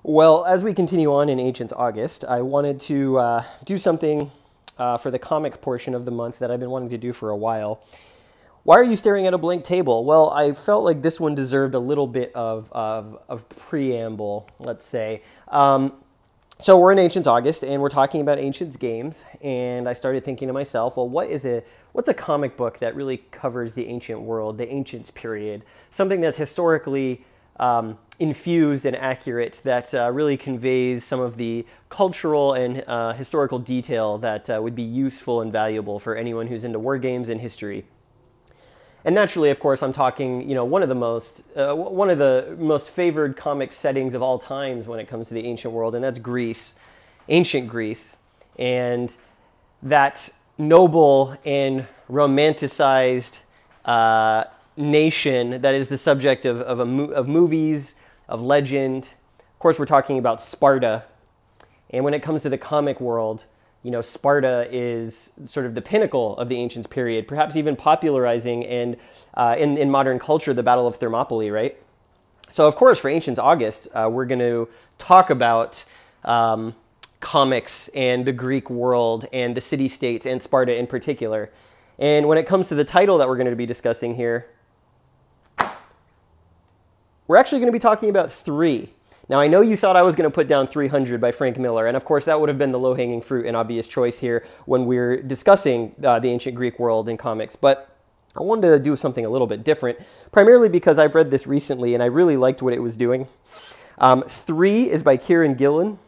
Well, as we continue on in Ancient August, I wanted to do something for the comic portion of the month that I've been wanting to do for a while. Why are you staring at a blank table? Well, I felt like this one deserved a little bit of preamble, let's say. So we're in Ancient August, and we're talking about Ancients games, and I started thinking to myself, well, what's a comic book that really covers the ancient world, the Ancients period? Something that's historically infused and accurate, that really conveys some of the cultural and historical detail that would be useful and valuable for anyone who's into war games and history. And naturally, of course, I'm talking, one of the most favored comic settings of all times when it comes to the ancient world, and that's Greece, ancient Greece, and that noble and romanticized nation that is the subject of movies, of legend. Of course, we're talking about Sparta, and when it comes to the comic world, Sparta is sort of the pinnacle of the Ancients period, perhaps even popularizing and in modern culture the Battle of Thermopylae, right? So, of course, for Ancient August, we're going to talk about comics and the Greek world and the city-states and Sparta in particular. And when it comes to the title that we're going to be discussing here, we're actually going to be talking about 3. Now, I know you thought I was going to put down 300 by Frank Miller, and of course that would have been the low-hanging fruit and obvious choice here when we're discussing the ancient Greek world in comics, but I wanted to do something a little bit different, primarily because I've read this recently and I really liked what it was doing. 3 is by Kieron Gillen,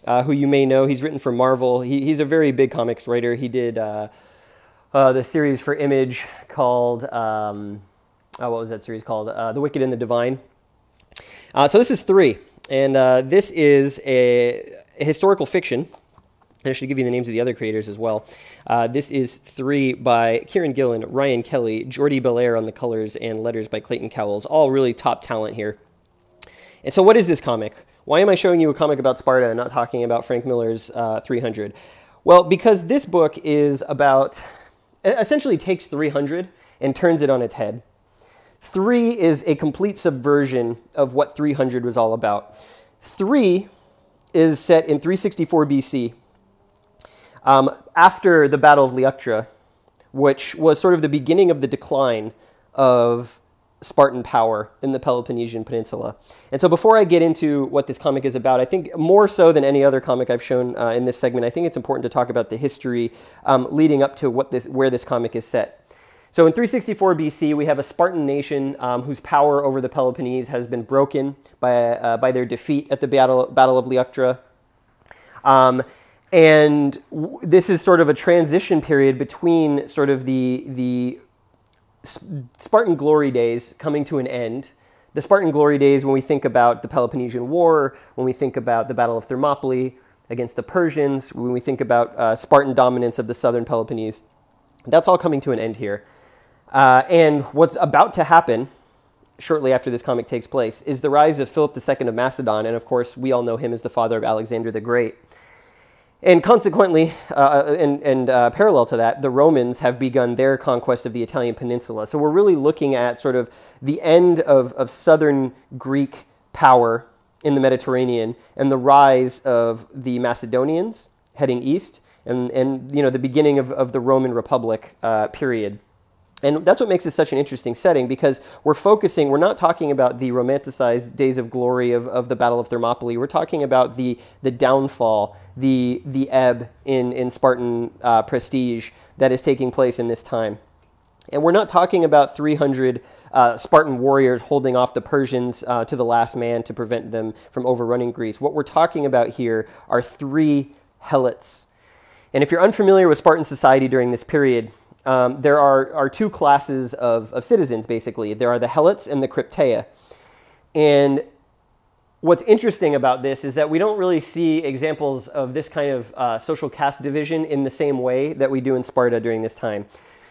who you may know. He's written for Marvel. He's a very big comics writer. He did the series for Image called, what was that series called? The Wicked and the Divine. So this is 3. And this is a historical fiction. And I should give you the names of the other creators as well. This is 3 by Kieron Gillen, Ryan Kelly, Jordi Belair on the colors, and letters by Clayton Cowles. All really top talent here. And so what is this comic? Why am I showing you a comic about Sparta and not talking about Frank Miller's 300? Well, because this book is about, essentially takes 300 and turns it on its head. 3 is a complete subversion of what 300 was all about. 3 is set in 364 BC, after the Battle of Leuctra, which was sort of the beginning of the decline of Spartan power in the Peloponnesian Peninsula. And so before I get into what this comic is about, I think more so than any other comic I've shown in this segment, I think it's important to talk about the history leading up to where this comic is set. So in 364 BC, we have a Spartan nation whose power over the Peloponnese has been broken by their defeat at the Battle of Leuctra. And this is sort of a transition period between sort of the Spartan glory days coming to an end. The Spartan glory days when we think about the Peloponnesian War, when we think about the Battle of Thermopylae against the Persians, when we think about Spartan dominance of the southern Peloponnese. That's all coming to an end here. And what's about to happen shortly after this comic takes place is the rise of Philip II of Macedon, and of course we all know him as the father of Alexander the Great. And consequently, parallel to that, the Romans have begun their conquest of the Italian peninsula. So we're really looking at sort of the end of southern Greek power in the Mediterranean and the rise of the Macedonians heading east and the beginning of the Roman Republic period. And that's what makes this such an interesting setting, because we're not talking about the romanticized days of glory of the Battle of Thermopylae. We're talking about the downfall, the ebb in Spartan prestige that is taking place in this time. And we're not talking about 300 Spartan warriors holding off the Persians to the last man to prevent them from overrunning Greece. What we're talking about here are 3 helots. And if you're unfamiliar with Spartan society during this period, there are 2 classes of citizens, basically. There are the helots and the crypteia. And what's interesting about this is that we don't really see examples of this kind of social caste division in the same way that we do in Sparta during this time.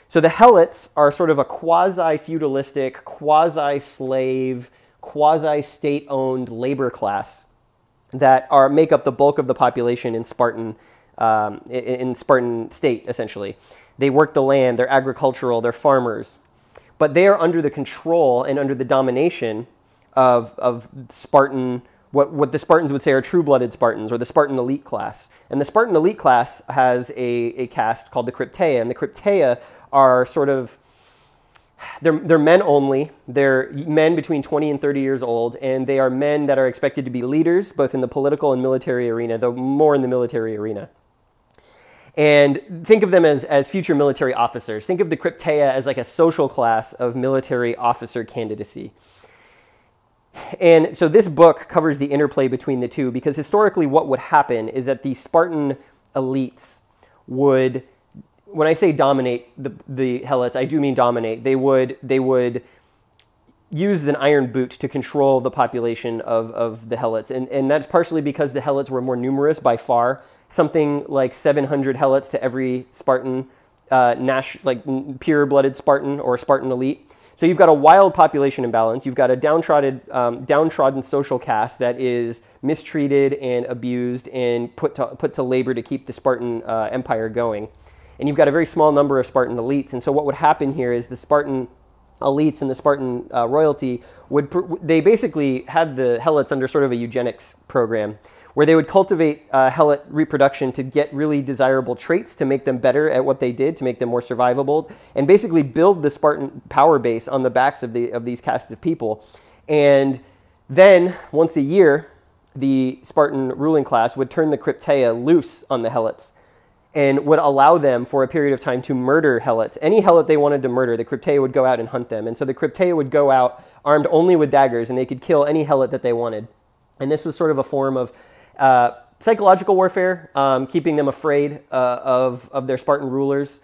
So the helots are sort of a quasi-feudalistic, quasi-slave, quasi-state-owned labor class that make up the bulk of the population in Spartan state, essentially. They work the land, they're agricultural, they're farmers. But they are under the control and under the domination of Spartan what the Spartans would say are true-blooded Spartans, or the Spartan elite class. And the Spartan elite class has a caste called the Crypteia, and the Crypteia are sort of, they're men only. They're men between 20 and 30 years old, and they are men that are expected to be leaders, both in the political and military arena, though more in the military arena. And think of them as future military officers. Think of the Crypteia as like a social class of military officer candidacy. And so this book covers the interplay between the two, because historically what would happen is that the Spartan elites would, when I say dominate the Helots, I do mean dominate. They would use an iron boot to control the population of the Helots. And that's partially because the Helots were more numerous by far, something like 700 Helots to every Spartan, like pure-blooded Spartan or Spartan elite. So you've got a wild population imbalance. You've got a downtrodden social caste that is mistreated and abused and put to labor to keep the Spartan empire going. And you've got a very small number of Spartan elites. And so what would happen here is the Spartan elites and the Spartan royalty they basically had the Helots under sort of a eugenics program, where they would cultivate Helot reproduction to get really desirable traits to make them better at what they did, to make them more survivable, and basically build the Spartan power base on the backs of these castes of people. And then, once a year, the Spartan ruling class would turn the Crypteia loose on the Helots and would allow them for a period of time to murder Helots. Any Helot they wanted to murder, the Crypteia would go out and hunt them. And so the Crypteia would go out armed only with daggers, and they could kill any Helot that they wanted. And this was sort of a form of psychological warfare, keeping them afraid of their Spartan rulers,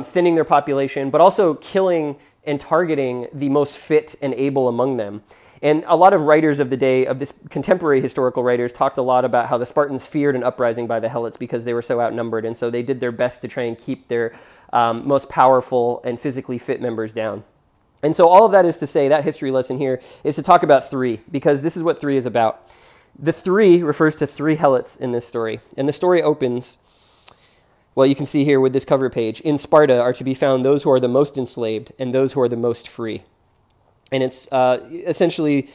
thinning their population, but also killing and targeting the most fit and able among them. And a lot of writers of the day, of this contemporary historical writers, talked a lot about how the Spartans feared an uprising by the Helots because they were so outnumbered, and so they did their best to try and keep their most powerful and physically fit members down. And so all of that is to say, that history lesson here is to talk about three, because this is what three is about. The three refers to three Helots in this story. And the story opens, well, you can see here with this cover page, in Sparta are to be found those who are the most enslaved and those who are the most free. And it's essentially,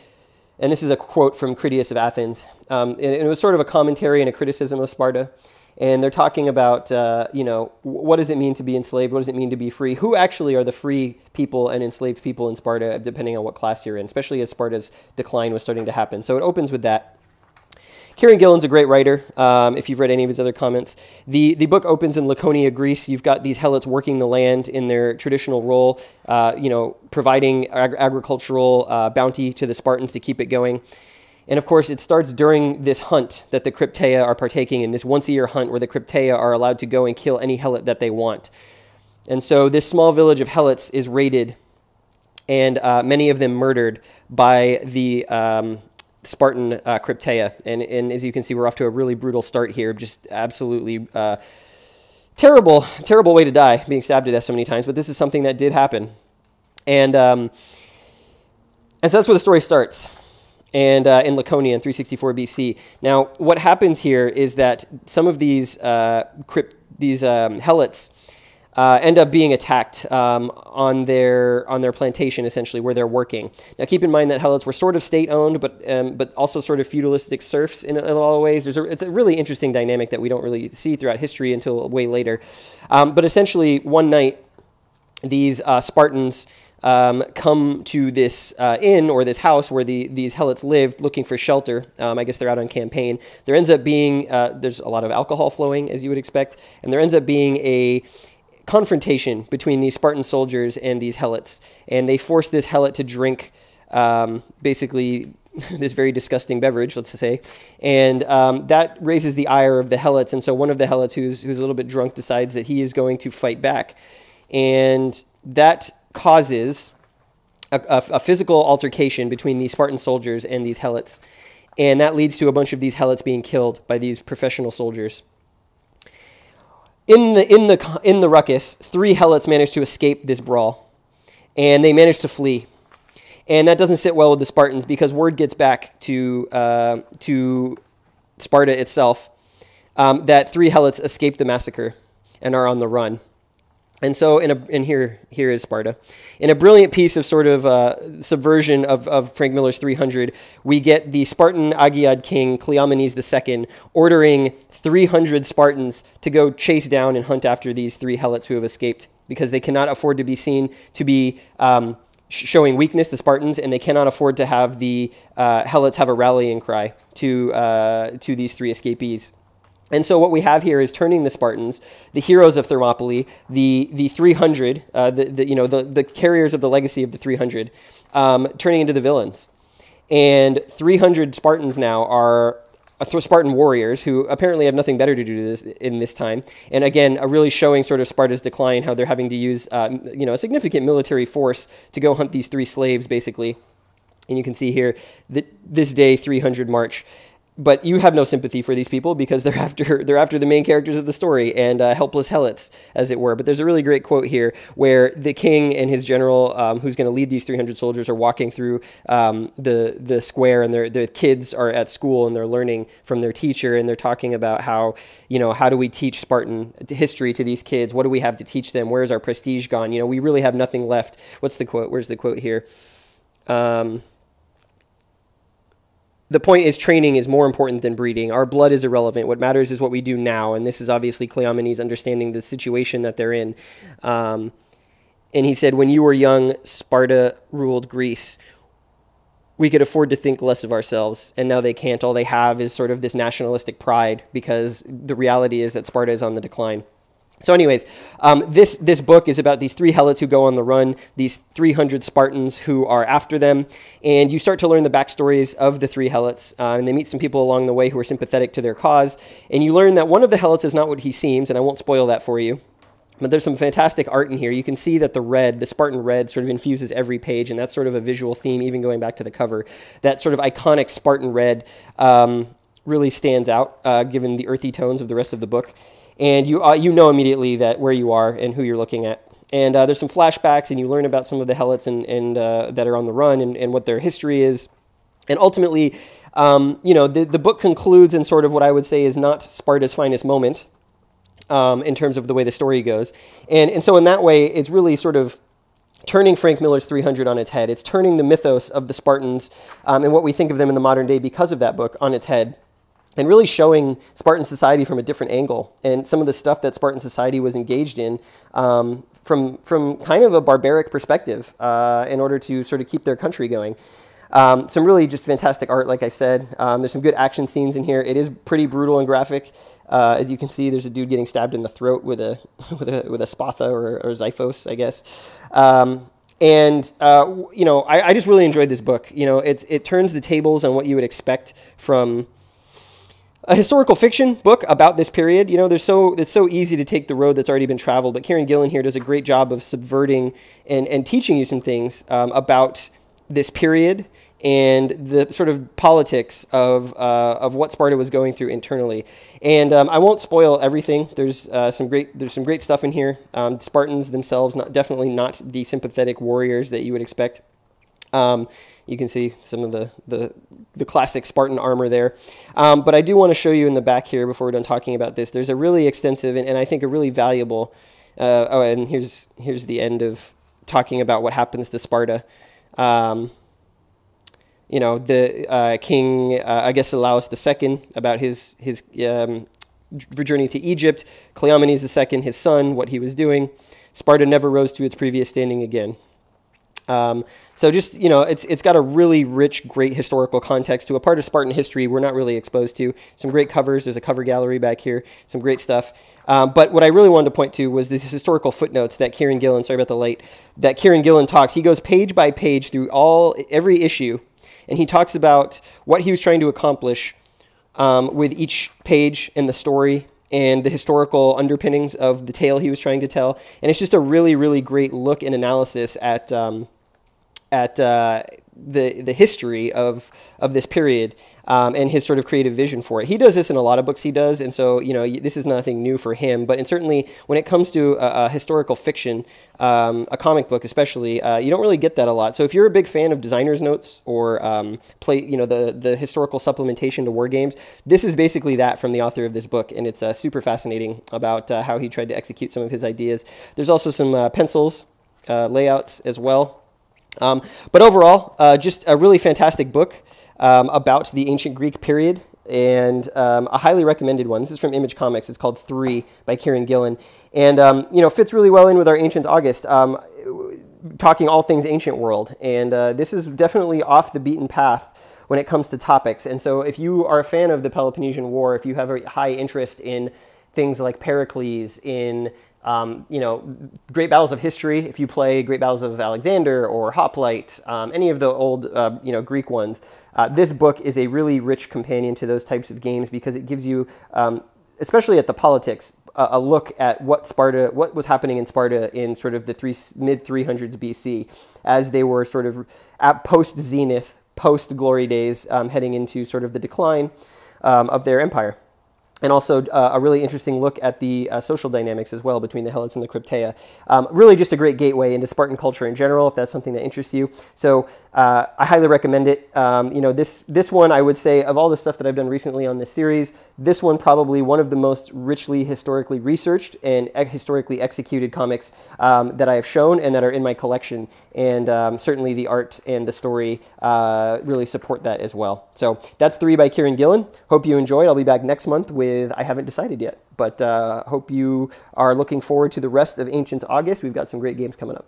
and this is a quote from Critias of Athens, and it was sort of a commentary and a criticism of Sparta. And they're talking about, what does it mean to be enslaved? What does it mean to be free? Who actually are the free people and enslaved people in Sparta, depending on what class you're in, especially as Sparta's decline was starting to happen. So it opens with that. Kieron Gillen's a great writer, if you've read any of his other comments. The book opens in Laconia, Greece. You've got these Helots working the land in their traditional role, providing agricultural bounty to the Spartans to keep it going. And of course, it starts during this hunt that the Crypteia are partaking in, this once-a-year hunt where the Crypteia are allowed to go and kill any Helot that they want. And so this small village of Helots is raided, and many of them murdered by the Spartan Crypteia. And as you can see, we're off to a really brutal start here, just absolutely terrible way to die, being stabbed to death so many times, but this is something that did happen. And so that's where the story starts. And in Laconia in 364 BC. Now, what happens here is that some of these Helots end up being attacked on their plantation, essentially, where they're working. Now, keep in mind that Helots were sort of state-owned, but also sort of feudalistic serfs in a lot of ways. It's a really interesting dynamic that we don't really see throughout history until way later. But essentially, one night, these Spartans come to this inn or this house where these Helots lived, looking for shelter. I guess they're out on campaign. There ends up being, there's a lot of alcohol flowing, as you would expect, and there ends up being a confrontation between these Spartan soldiers and these Helots, and they force this Helot to drink basically this very disgusting beverage, let's say, and that raises the ire of the Helots, and so one of the Helots who's a little bit drunk decides that he is going to fight back, and that causes a physical altercation between these Spartan soldiers and these Helots, and that leads to a bunch of these Helots being killed by these professional soldiers. In the ruckus, 3 Helots manage to escape this brawl, and they manage to flee. And that doesn't sit well with the Spartans, because word gets back to Sparta itself that 3 Helots escaped the massacre and are on the run. And so, here is Sparta. In a brilliant piece of sort of subversion of Frank Miller's 300, we get the Spartan Agiad king, Cleomenes II, ordering 300 Spartans to go chase down and hunt after these 3 helots who have escaped, because they cannot afford to be seen to be showing weakness, the Spartans, and they cannot afford to have the helots have a rallying cry to these 3 escapees. And so what we have here is turning the Spartans, the heroes of Thermopylae, the 300, the carriers of the legacy of the 300, turning into the villains. And 300 Spartans now are Spartan warriors who apparently have nothing better to do in this time. And again, really showing sort of Sparta's decline, how they're having to use a significant military force to go hunt these 3 slaves, basically. And you can see here that this day 300 march. But you have no sympathy for these people because they're after the main characters of the story and helpless helots, as it were. But there's a really great quote here where the king and his general, who's going to lead these 300 soldiers, are walking through the square, and the kids are at school and they're learning from their teacher, and they're talking about how do we teach Spartan history to these kids? What do we have to teach them? Where's our prestige gone? We really have nothing left. What's the quote? Where's the quote here? The point is, training is more important than breeding. Our blood is irrelevant. What matters is what we do now. And this is obviously Cleomenes understanding the situation that they're in. And he said, when you were young, Sparta ruled Greece. We could afford to think less of ourselves. And now they can't. All they have is sort of this nationalistic pride, because the reality is that Sparta is on the decline. So anyways, this book is about these 3 helots who go on the run, these 300 Spartans who are after them, and you start to learn the backstories of the 3 helots, and they meet some people along the way who are sympathetic to their cause, and you learn that one of the helots is not what he seems, and I won't spoil that for you. But there's some fantastic art in here. You can see that the Spartan red sort of infuses every page, and that's sort of a visual theme, even going back to the cover. That sort of iconic Spartan red really stands out, given the earthy tones of the rest of the book. And you know immediately that where you are and who you're looking at. And there's some flashbacks, and you learn about some of the helots and that are on the run and what their history is. And ultimately, the book concludes in sort of what I would say is not Sparta's finest moment in terms of the way the story goes. And so in that way, it's really sort of turning Frank Miller's 300 on its head. It's turning the mythos of the Spartans and what we think of them in the modern day because of that book on its head. And really showing Spartan society from a different angle, and some of the stuff that Spartan society was engaged in from kind of a barbaric perspective in order to sort of keep their country going. Some really just fantastic art, like I said. There's some good action scenes in here. It is pretty brutal and graphic. As you can see, there's a dude getting stabbed in the throat with a spatha or xiphos, I guess. I just really enjoyed this book. It turns the tables on what you would expect from a historical fiction book about this period. It's so easy to take the road that's already been traveled, but Kieron Gillen here does a great job of subverting and teaching you some things about this period and the sort of politics of what Sparta was going through internally. And I won't spoil everything. There's some great stuff in here. Spartans themselves, definitely not the sympathetic warriors that you would expect. You can see some of the classic Spartan armor there. But I do want to show you in the back here, before we're done talking about this, there's a really extensive and I think a really valuable, and here's the end of talking about what happens to Sparta. The king, Agesilaus II, about his journey to Egypt, Cleomenes II, his son, what he was doing. Sparta never rose to its previous standing again. So just, it's got a really rich, great historical context to a part of Spartan history we're not really exposed to. Some great covers. There's a cover gallery back here. Some great stuff. But what I really wanted to point to was these historical footnotes that Kieron Gillen, sorry about the light, that Kieron Gillen talks. He goes page by page through every issue, and he talks about what he was trying to accomplish with each page in the story and the historical underpinnings of the tale he was trying to tell. And it's just a really, really great look and analysis at at the history of this period and his sort of creative vision for it. He does this in a lot of books he does, and so, you know, this is nothing new for him, but certainly when it comes to a historical fiction, a comic book especially, you don't really get that a lot. So if you're a big fan of designer's notes or the historical supplementation to war games, this is basically that from the author of this book, and it's super fascinating about how he tried to execute some of his ideas. There's also some pencils, layouts as well. But overall, just a really fantastic book about the ancient Greek period, and a highly recommended one. This is from Image Comics. It's called 3 by Kieron Gillen, and you know, fits really well in with our Ancient August, talking all things ancient world. And this is definitely off the beaten path when it comes to topics. And so if you are a fan of the Peloponnesian War, if you have a high interest in things like Pericles, in you know, Great Battles of History, if you play Great Battles of Alexander or Hoplite, any of the old, you know, Greek ones, this book is a really rich companion to those types of games because it gives you, especially at the politics, a look at what was happening in Sparta in sort of the mid-300s BC, as they were sort of at post-zenith, post-glory days, heading into sort of the decline of their empire. And also a really interesting look at the social dynamics as well between the Helots and the Crypteia. Really just a great gateway into Spartan culture in general, if that's something that interests you. So I highly recommend it. You know, this one, I would say, of all the stuff that I've done recently on this series, this one probably one of the most richly historically researched and historically executed comics that I have shown and that are in my collection. And certainly the art and the story really support that as well. So that's 3 by Kieron Gillen. Hope you enjoyed. I'll be back next month with, I haven't decided yet, but hope you are looking forward to the rest of Ancient August. We've got some great games coming up.